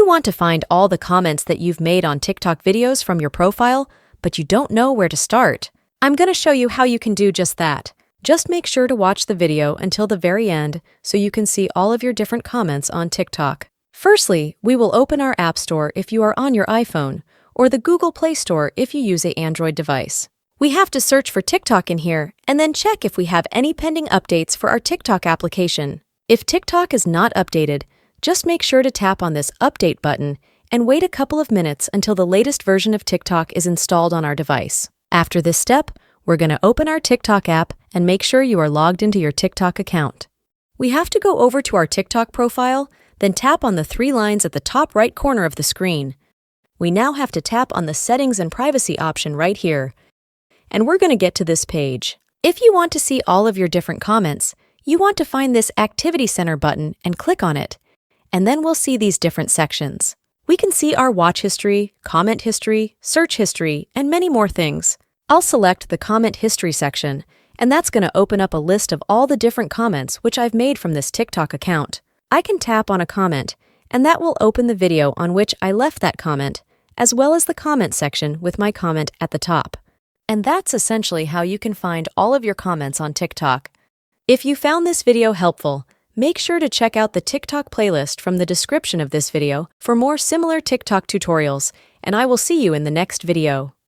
want to find all the comments that you've made on TikTok videos from your profile, but you don't know where to start, I'm going to show you how you can do just that. Just make sure to watch the video until the very end so you can see all of your different comments on TikTok. Firstly, we will open our App Store if you are on your iPhone, or the Google Play Store if you use an Android device. We have to search for TikTok in here and then check if we have any pending updates for our TikTok application. If TikTok is not updated, just make sure to tap on this Update button and wait a couple of minutes until the latest version of TikTok is installed on our device. After this step, we're going to open our TikTok app and make sure you are logged into your TikTok account. We have to go over to our TikTok profile, then tap on the 3 lines at the top right corner of the screen. We now have to tap on the Settings and Privacy option right here, and we're going to get to this page. If you want to see all of your different comments, you want to find this Activity Center button and click on it, and then we'll see these different sections. We can see our watch history, comment history, search history, and many more things. I'll select the Comment History section, and that's going to open up a list of all the different comments which I've made from this TikTok account. I can tap on a comment, and that will open the video on which I left that comment, as well as the comment section with my comment at the top. And that's essentially how you can find all of your comments on TikTok. If you found this video helpful, make sure to check out the TikTok playlist from the description of this video for more similar TikTok tutorials, and I will see you in the next video.